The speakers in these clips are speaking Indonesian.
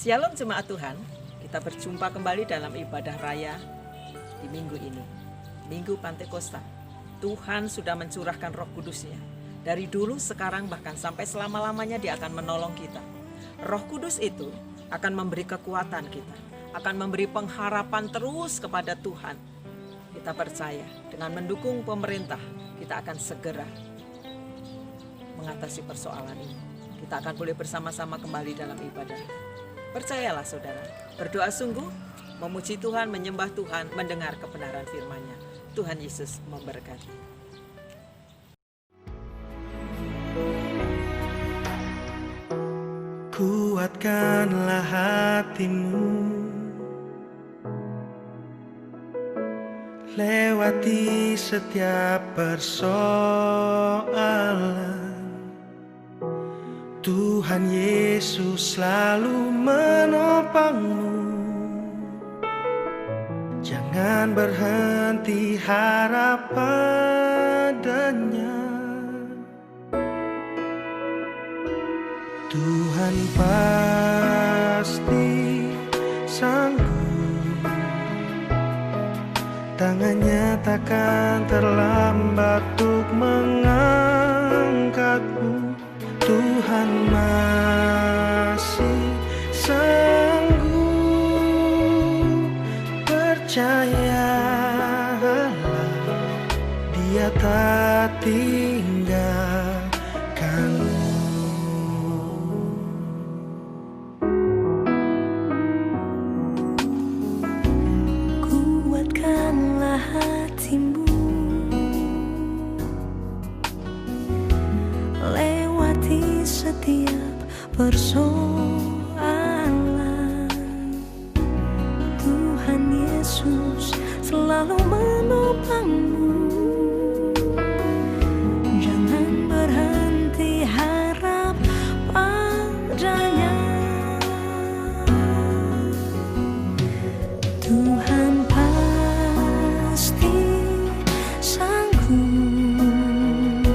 Shalom jemaat Tuhan, kita berjumpa kembali dalam ibadah raya di minggu ini, Minggu Pantekosta. Tuhan sudah mencurahkan Roh Kudus-Nya. Dari dulu, sekarang, bahkan sampai selama-lamanya Dia akan menolong kita. Roh Kudus itu akan memberi kekuatan kita, akan memberi pengharapan terus kepada Tuhan. Kita percaya dengan mendukung pemerintah, kita akan segera mengatasi persoalan ini. Kita akan boleh bersama-sama kembali dalam ibadah. Percayalah saudara, berdoa sungguh, memuji Tuhan, menyembah Tuhan, mendengar kebenaran firman-Nya. Tuhan Yesus memberkati. Kuatkanlah hatimu, lewati setiap persoalan. Tuhan Yesus selalu menopangmu. Jangan berhenti harap padanya. Tuhan pasti sanggup. Tangannya takkan terlambat untuk mengangkatmu. Tuhan masih sanggup. Percayalah, Dia tak tinggalkanmu. Kuatkanlah hatimu, lewati setiap persoalan. Tuhan Yesus selalu menopangmu. Jangan berhenti harap padanya. Tuhan pasti sanggup.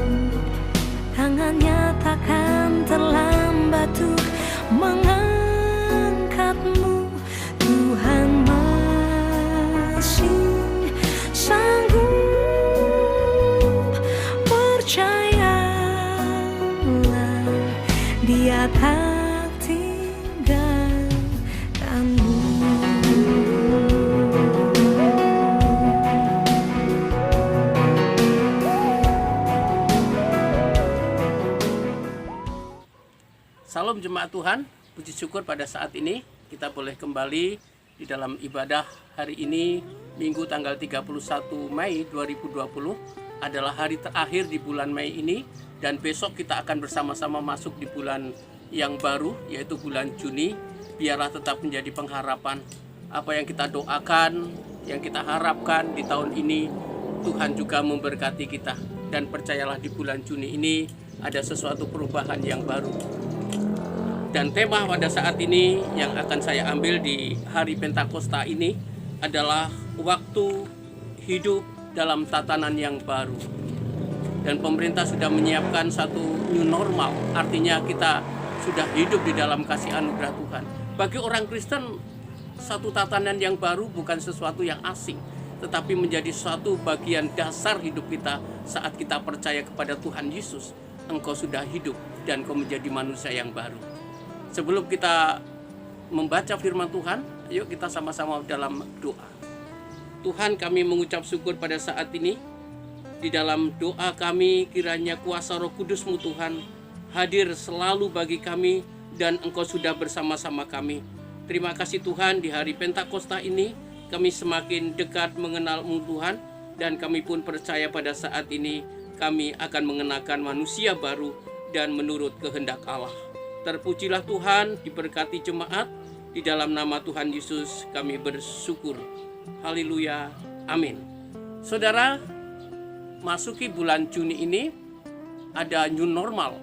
Tangannya takkan terlambat untuk mengangkatmu. Tuhan masih sanggup. Percayalah, Dia tak tinggalkanmu. Salam jemaat Tuhan, puji syukur pada saat ini kita boleh kembali di dalam ibadah hari ini, Minggu tanggal 31 Mei 2020 adalah hari terakhir di bulan Mei ini, dan besok kita akan bersama-sama masuk di bulan yang baru, yaitu bulan Juni. Biarlah tetap menjadi pengharapan apa yang kita doakan, yang kita harapkan di tahun ini, Tuhan juga memberkati kita. Dan percayalah, di bulan Juni ini ada sesuatu perubahan yang baru. Dan tema pada saat ini yang akan saya ambil di hari Pentakosta ini adalah waktu hidup dalam tatanan yang baru. Dan pemerintah sudah menyiapkan satu new normal, artinya kita sudah hidup di dalam kasih anugerah Tuhan. Bagi orang Kristen, satu tatanan yang baru bukan sesuatu yang asing, tetapi menjadi suatu bagian dasar hidup kita saat kita percaya kepada Tuhan Yesus. Engkau sudah hidup dan engkau menjadi manusia yang baru. Sebelum kita membaca firman Tuhan, yuk kita sama-sama dalam doa. Tuhan, kami mengucap syukur pada saat ini. Di dalam doa kami, kiranya kuasa Roh Kudus-Mu Tuhan hadir selalu bagi kami, dan Engkau sudah bersama-sama kami. Terima kasih Tuhan, di hari Pentakosta ini kami semakin dekat mengenal-Mu Tuhan, dan kami pun percaya pada saat ini kami akan mengenakan manusia baru dan menurut kehendak Allah. Terpujilah Tuhan, diberkati jemaat, di dalam nama Tuhan Yesus kami bersyukur. Haleluya, amin. Saudara, masuki bulan Juni ini ada new normal.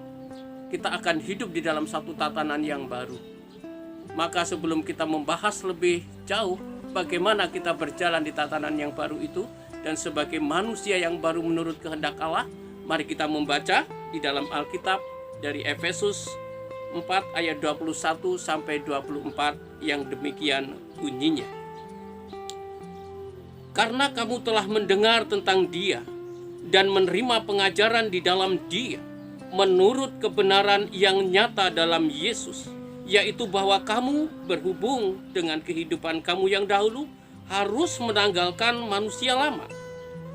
Kita akan hidup di dalam satu tatanan yang baru. Maka sebelum kita membahas lebih jauh bagaimana kita berjalan di tatanan yang baru itu, dan sebagai manusia yang baru menurut kehendak Allah, mari kita membaca di dalam Alkitab dari Efesus 4 ayat 21 sampai 24 yang demikian bunyinya. Karena kamu telah mendengar tentang Dia dan menerima pengajaran di dalam Dia, menurut kebenaran yang nyata dalam Yesus, yaitu bahwa kamu berhubung dengan kehidupan kamu yang dahulu harus menanggalkan manusia lama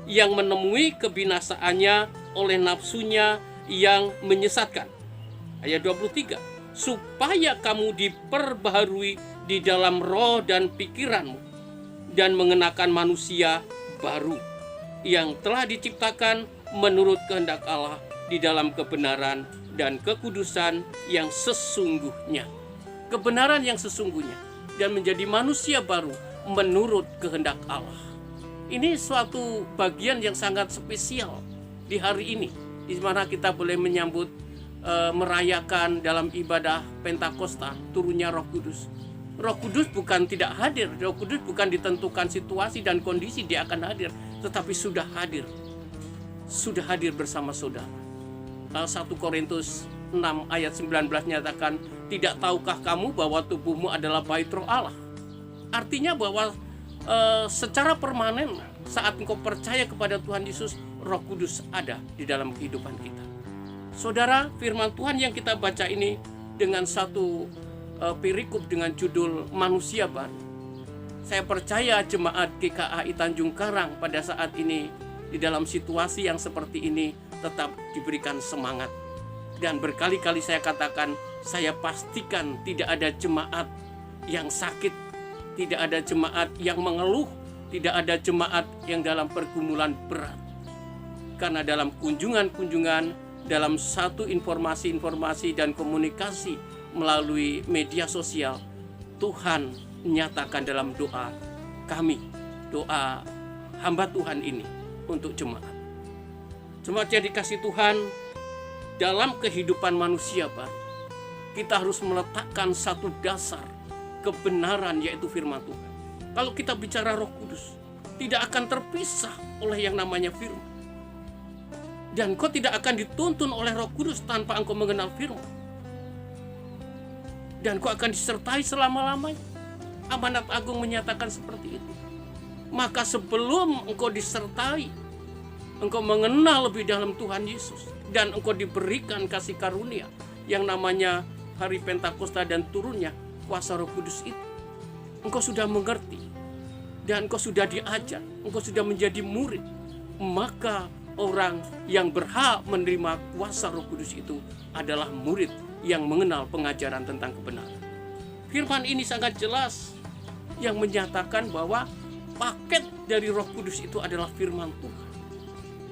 yang menemui kebinasaannya oleh nafsunya yang menyesatkan. Ayat 23, supaya kamu diperbaharui di dalam roh dan pikiranmu dan mengenakan manusia baru yang telah diciptakan menurut kehendak Allah di dalam kebenaran dan kekudusan yang sesungguhnya. Kebenaran yang sesungguhnya dan menjadi manusia baru menurut kehendak Allah. Ini suatu bagian yang sangat spesial di hari ini, di mana kita boleh menyambut merayakan dalam ibadah Pentakosta turunnya Roh Kudus. Roh Kudus bukan tidak hadir, Roh Kudus bukan ditentukan situasi dan kondisi dia akan hadir, tetapi sudah hadir bersama saudara. 1 Korintus 6 ayat 19 nyatakan, tidak tahukah kamu bahwa tubuhmu adalah bait Roh Allah? Artinya bahwa secara permanen saat engkau percaya kepada Tuhan Yesus, Roh Kudus ada di dalam kehidupan kita. Saudara, firman Tuhan yang kita baca ini dengan satu perikop dengan judul Manusia Baru. Saya percaya jemaat GKI Tanjung Karang pada saat ini di dalam situasi yang seperti ini tetap diberikan semangat. Dan berkali-kali saya katakan, saya pastikan tidak ada jemaat yang sakit, tidak ada jemaat yang mengeluh, tidak ada jemaat yang dalam pergumulan berat. Karena dalam kunjungan-kunjungan, dalam satu informasi-informasi dan komunikasi melalui media sosial, Tuhan nyatakan dalam doa kami, doa hamba Tuhan ini untuk jemaat. Jemaat yang dikasih Tuhan, dalam kehidupan manusia baru, kita harus meletakkan satu dasar kebenaran, yaitu firman Tuhan. Kalau kita bicara Roh Kudus, tidak akan terpisah oleh yang namanya firman. Dan kau tidak akan dituntun oleh Roh Kudus tanpa engkau mengenal firman. Dan kau akan disertai selama-lamanya. Amanat Agung menyatakan seperti itu. Maka sebelum engkau disertai, engkau mengenal lebih dalam Tuhan Yesus, dan engkau diberikan kasih karunia yang namanya hari Pentakosta dan turunnya kuasa Roh Kudus itu, engkau sudah mengerti dan engkau sudah diajar, engkau sudah menjadi murid, maka orang yang berhak menerima kuasa Roh Kudus itu adalah murid yang mengenal pengajaran tentang kebenaran. Firman ini sangat jelas yang menyatakan bahwa paket dari Roh Kudus itu adalah firman Tuhan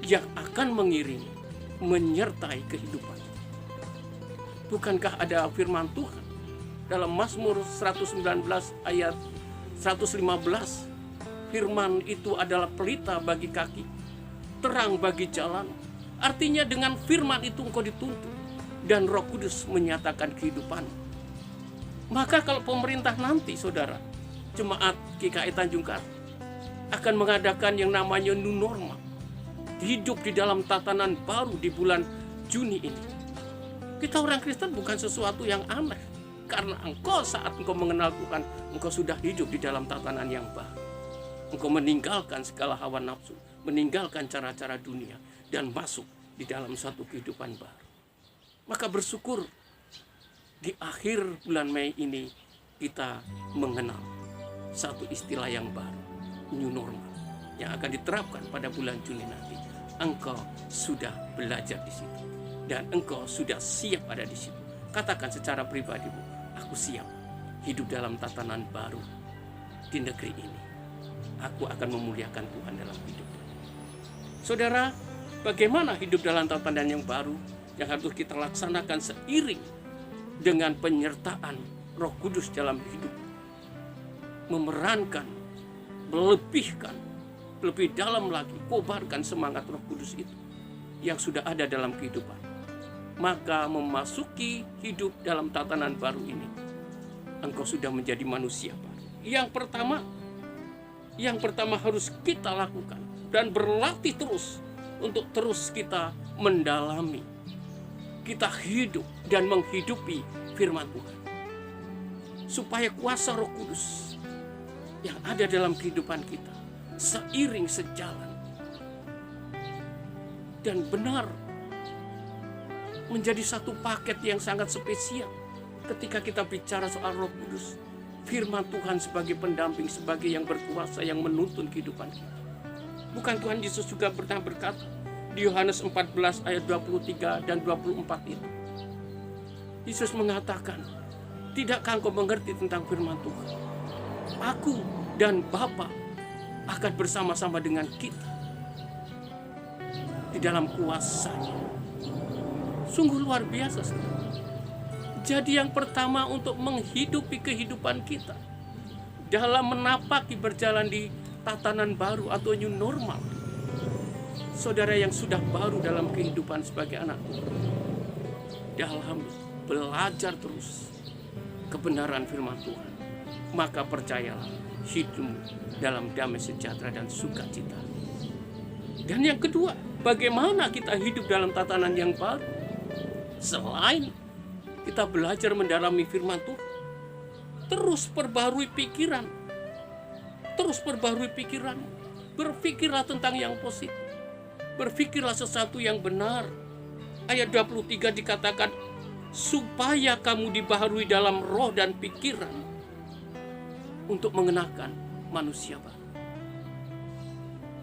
yang akan mengiringi, menyertai kehidupan. Bukankah ada firman Tuhan dalam Mazmur 119 ayat 115, firman itu adalah pelita bagi kaki, terang bagi jalan. Artinya dengan firman itu engkau dituntun dan Roh Kudus menyatakan kehidupan. Maka kalau pemerintah nanti, saudara, jemaat GKI Tanjung Karang akan mengadakan yang namanya new normal, hidup di dalam tatanan baru di bulan Juni ini. Kita orang Kristen bukan sesuatu yang aneh, karena engkau saat engkau mengenal Tuhan, engkau sudah hidup di dalam tatanan yang baru. Engkau meninggalkan segala hawa nafsu, meninggalkan cara-cara dunia, dan masuk di dalam satu kehidupan baru. Maka bersyukur di akhir bulan Mei ini kita mengenal satu istilah yang baru, new normal, yang akan diterapkan pada bulan Juni nanti. Engkau sudah belajar di situ dan engkau sudah siap ada di situ. Katakan secara pribadimu, aku siap hidup dalam tatanan baru di negeri ini. Aku akan memuliakan Tuhan dalam hidup. Saudara, bagaimana hidup dalam tatanan yang baru yang harus kita laksanakan seiring dengan penyertaan Roh Kudus dalam hidup? Memerankan, melebihkan, lebih dalam lagi, kobarkan semangat Roh Kudus itu yang sudah ada dalam kehidupan. Maka memasuki hidup dalam tatanan baru ini, engkau sudah menjadi manusia baru. Yang pertama harus kita lakukan dan berlatih terus untuk terus kita mendalami, kita hidup dan menghidupi firman Tuhan. Supaya kuasa Roh Kudus yang ada dalam kehidupan kita seiring sejalan dan benar menjadi satu paket yang sangat spesial ketika kita bicara soal Roh Kudus. Firman Tuhan sebagai pendamping, sebagai yang berkuasa, yang menuntun kehidupan kita. Bukan Tuhan Yesus juga pernah berkata di Yohanes 14 ayat 23 dan 24 itu. Yesus mengatakan, tidakkah engkau mengerti tentang firman Tuhan? Aku dan Bapa akan bersama-sama dengan kita di dalam kuasa-Nya. Sungguh luar biasa, saudara. Jadi yang pertama untuk menghidupi kehidupan kita dalam menapaki berjalan di tatanan baru atau new normal, saudara yang sudah baru dalam kehidupan sebagai anak Tuhan, dalam belajar terus kebenaran firman Tuhan, maka percayalah hidupmu dalam damai sejahtera dan sukacita. Dan yang kedua, bagaimana kita hidup dalam tatanan yang baru? Selain kita belajar mendalami firman Tuhan, terus perbarui pikiran. Terus perbarui pikiran. Berpikirlah tentang yang positif. Berpikirlah sesuatu yang benar. Ayat 23 dikatakan, supaya kamu dibaharui dalam roh dan pikiran untuk mengenakan manusia baru.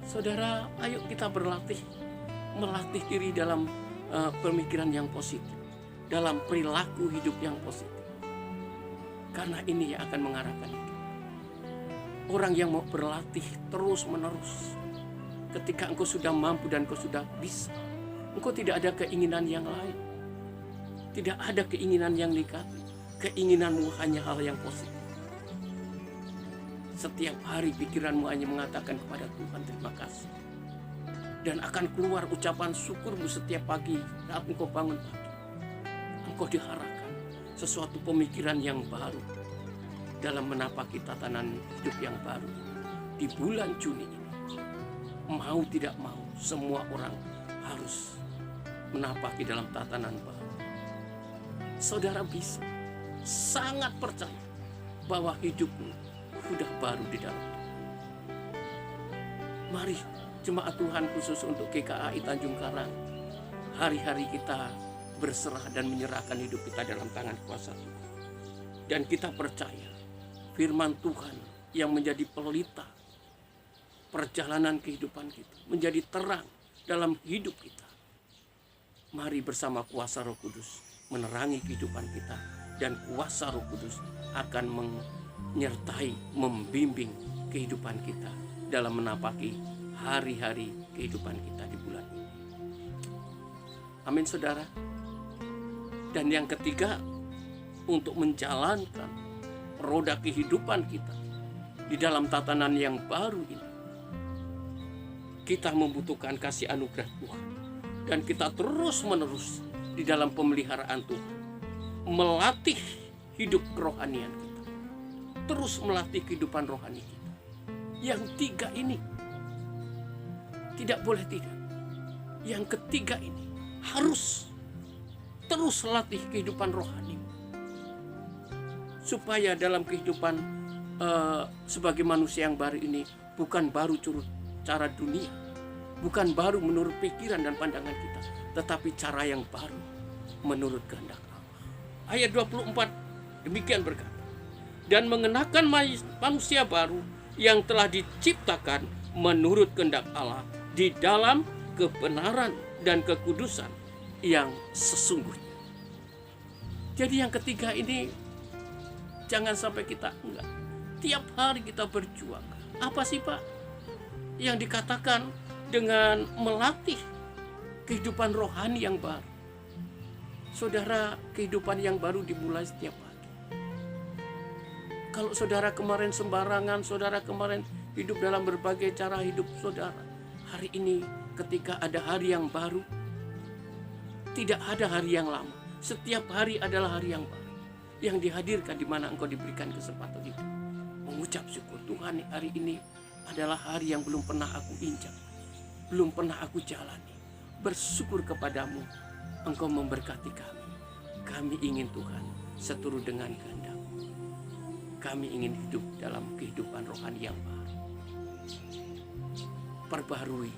Saudara, ayo kita berlatih. Melatih diri dalam pemikiran yang positif, dalam perilaku hidup yang positif. Karena ini yang akan mengarahkan hidup. Orang yang mau berlatih terus-menerus, ketika engkau sudah mampu dan engkau sudah bisa, engkau tidak ada keinginan yang lain. Tidak ada keinginan yang negatif. Keinginanmu hanya hal yang positif. Setiap hari pikiranmu hanya mengatakan kepada Tuhan terima kasih. Dan akan keluar ucapan syukurmu setiap pagi saat engkau bangun pagi. Engkau diharapkan sesuatu pemikiran yang baru dalam menapaki tatanan hidup yang baru di bulan Juni ini. Mau tidak mau, semua orang harus menapaki dalam tatanan baru. Saudara bisa sangat percaya bahwa hidupmu sudah baru di dalam Tuhan. Mari jemaat Tuhan khusus untuk GKAI Tanjung Karang, hari-hari kita berserah dan menyerahkan hidup kita dalam tangan kuasa Tuhan. Dan kita percaya firman Tuhan yang menjadi pelita perjalanan kehidupan kita, menjadi terang dalam hidup kita. Mari bersama kuasa Roh Kudus menerangi kehidupan kita, dan kuasa Roh Kudus akan menyertai, membimbing kehidupan kita dalam menapaki hari-hari kehidupan kita di bulan ini. Amin, saudara. Dan yang ketiga, untuk menjalankan roda kehidupan kita di dalam tatanan yang baru ini, kita membutuhkan kasih anugerah Tuhan. Dan kita terus-menerus di dalam pemeliharaan Tuhan, melatih hidup kerohanian kita, terus melatih kehidupan rohani kita. Yang tiga ini tidak boleh tidak. Yang ketiga ini harus terus latih kehidupan rohani, supaya dalam kehidupan sebagai manusia yang baru ini bukan baru cara dunia, bukan baru menurut pikiran dan pandangan kita, tetapi cara yang baru menurut kehendak Allah. Ayat 24 demikian berkata, dan mengenakan manusia baru yang telah diciptakan menurut kehendak Allah di dalam kebenaran dan kekudusan yang sesungguhnya. Jadi yang ketiga ini jangan sampai kita enggak. Tiap hari kita berjuang. Apa sih Pak yang dikatakan dengan melatih kehidupan rohani yang baru? Saudara, kehidupan yang baru dimulai setiap pagi. Kalau saudara kemarin sembarangan, saudara kemarin hidup dalam berbagai cara hidup saudara, hari ini ketika ada hari yang baru, tidak ada hari yang lama. Setiap hari adalah hari yang baru yang dihadirkan, di mana engkau diberikan kesempatan itu mengucap syukur. Tuhan, hari ini adalah hari yang belum pernah aku injak, belum pernah aku jalani. Bersyukur kepadamu, engkau memberkati kami. Kami ingin Tuhan seturut dengan kehendak. Kami ingin hidup dalam kehidupan rohani yang baru. Perbaharui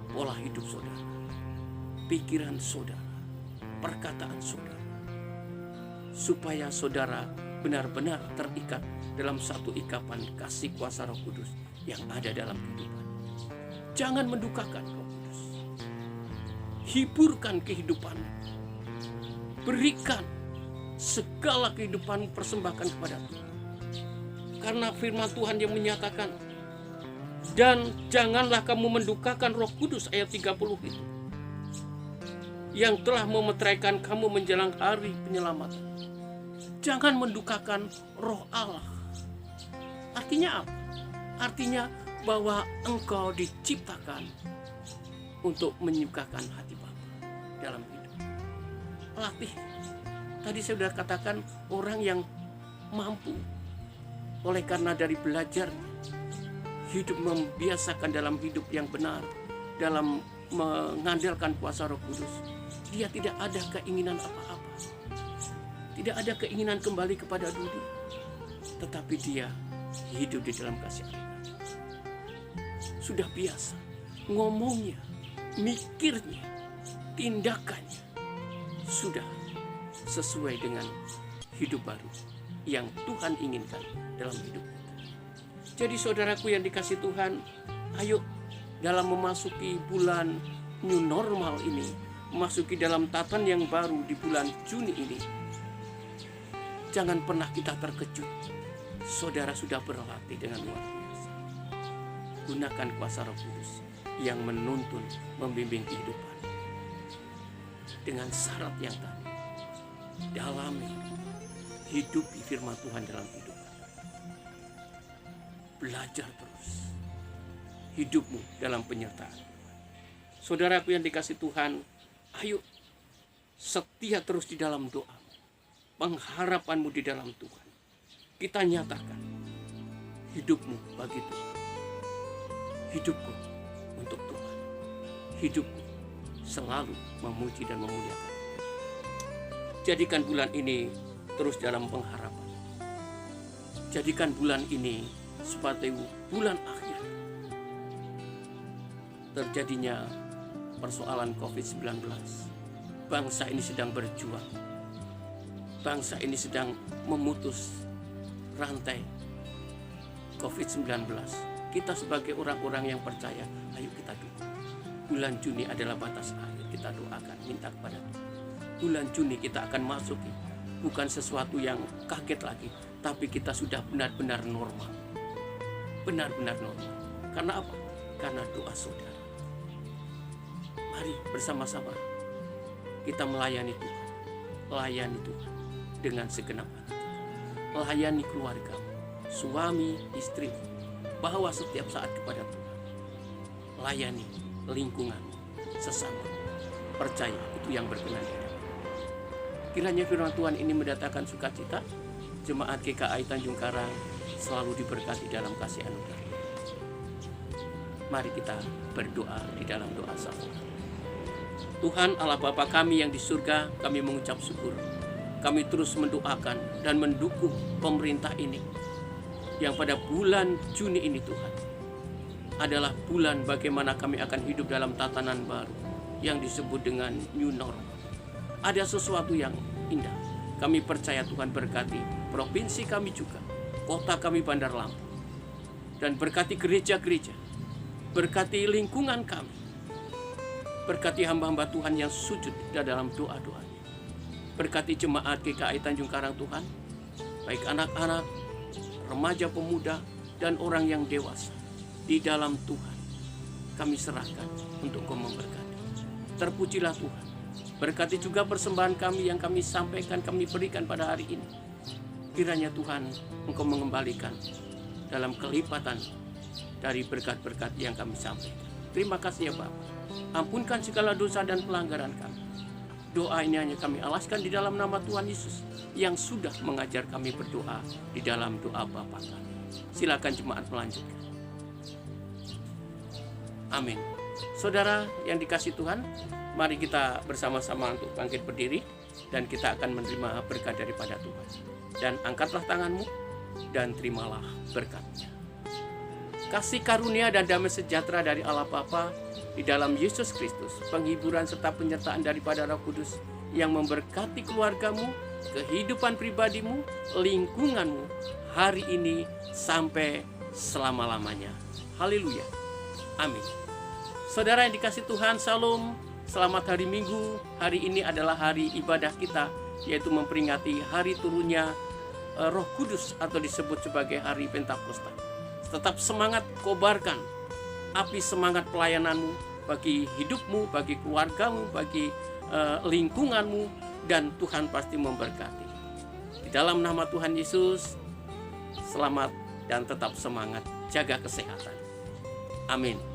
pola hidup saudara, pikiran saudara, perkataan saudara, supaya saudara benar-benar terikat dalam satu ikapan kasih kuasa Roh Kudus yang ada dalam kehidupan. Jangan mendukakan Roh Kudus. Hiburkan kehidupan. Berikan segala kehidupan, persembahkan kepada Tuhan. Karena firman Tuhan yang menyatakan, dan janganlah kamu mendukakan Roh Kudus, ayat 30 itu, yang telah memeteraikan kamu menjelang hari penyelamatan. Jangan mendukakan Roh Allah. Artinya apa? Artinya bahwa engkau diciptakan untuk menyukakan hati Bapa dalam hidup. Latih. Tadi saya sudah katakan orang yang mampu oleh karena dari belajar hidup, membiasakan dalam hidup yang benar, dalam mengandalkan kuasa Roh Kudus, dia tidak ada keinginan apa-apa, tidak ada keinginan kembali kepada dulu, tetapi dia hidup di dalam kasih Allah. Sudah biasa ngomongnya, mikirnya, tindakannya sudah sesuai dengan hidup baru yang Tuhan inginkan dalam hidup kita. Jadi saudaraku yang dikasih Tuhan, ayo dalam memasuki bulan new normal ini, memasuki dalam tatanan yang baru di bulan Juni ini, jangan pernah kita terkejut. Saudara sudah berlatih dengan luar biasa. Gunakan kuasa Roh Kudus yang menuntun, membimbing kehidupan. Dengan syarat yang tadi, dalami, hidupi firman Tuhan dalam hidup. Belajar terus hidupmu dalam penyertaan. Saudaraku yang dikasih Tuhan, ayo setia terus di dalam doa, pengharapanmu di dalam Tuhan. Kita nyatakan hidupmu bagi Tuhan, hidupku untuk Tuhan, hidupku selalu memuji dan memuliakan. Jadikan bulan ini terus dalam pengharapan. Jadikan bulan ini sebagai bulan akhir terjadinya persoalan COVID-19. Bangsa ini sedang berjuang. Bangsa ini sedang memutus rantai COVID-19. Kita sebagai orang-orang yang percaya, ayo kita dukung. Bulan Juni adalah batas akhir. Kita doakan, minta kepada Tuhan. Bulan Juni kita akan masuki bukan sesuatu yang kaget lagi, tapi kita sudah benar-benar normal. Benar-benar normal. Karena apa? Karena doa saudara. Mari bersama-sama kita melayani Tuhan. Layani Tuhan dengan segenap hati. Layani keluarga, suami, istri, bawa setiap saat kepada Tuhan. Layani lingkungan, sesama. Percaya itu yang berkenan di hadapan. Kiranya firman Tuhan ini mendatangkan sukacita. Jemaat GKI Tanjung Karang selalu diberkati dalam kasih anugerah. Mari kita berdoa di dalam doa sama. Tuhan Allah Bapa kami yang di surga, kami mengucap syukur. Kami terus mendoakan dan mendukung pemerintah ini yang pada bulan Juni ini Tuhan adalah bulan bagaimana kami akan hidup dalam tatanan baru yang disebut dengan new normal. Ada sesuatu yang indah. Kami percaya Tuhan berkati provinsi kami juga, kota kami Bandar Lampung, dan berkati gereja-gereja, berkati lingkungan kami, berkati hamba-hamba Tuhan yang sujud dalam doa-doanya, berkati jemaat GKI Tanjung Karang Tuhan, baik anak-anak, remaja, pemuda, dan orang yang dewasa di dalam Tuhan. Kami serahkan untuk Kau memberkati. Terpujilah Tuhan. Berkati juga persembahan kami yang kami sampaikan, kami berikan pada hari ini. Kiranya Tuhan Engkau mengembalikan dalam kelipatan dari berkat-berkat yang kami sampaikan. Terima kasih ya Bapa. Ampunkan segala dosa dan pelanggaran kami. Doa ini hanya kami alaskan di dalam nama Tuhan Yesus yang sudah mengajar kami berdoa di dalam doa Bapa kami. Silakan jemaat melanjutkan. Amin. Saudara yang dikasih Tuhan, mari kita bersama-sama untuk bangkit berdiri. dan kita akan menerima berkat daripada Tuhan. Dan angkatlah tanganmu dan terimalah berkatnya. Kasih karunia dan damai sejahtera dari Allah Bapa di dalam Yesus Kristus, penghiburan serta penyertaan daripada Roh Kudus yang memberkati keluargamu, kehidupan pribadimu, lingkunganmu hari ini sampai selama-lamanya. Haleluya. Amin. Saudara yang dikasih Tuhan, Salam. Selamat hari Minggu. Hari ini adalah hari ibadah kita, yaitu memperingati hari turunnya Roh Kudus atau disebut sebagai hari Pentakosta. Tetap semangat, kobarkan api semangat pelayananmu bagi hidupmu, bagi keluargamu, bagi lingkunganmu, dan Tuhan pasti memberkati. Di dalam nama Tuhan Yesus, selamat dan tetap semangat, jaga kesehatan. Amin.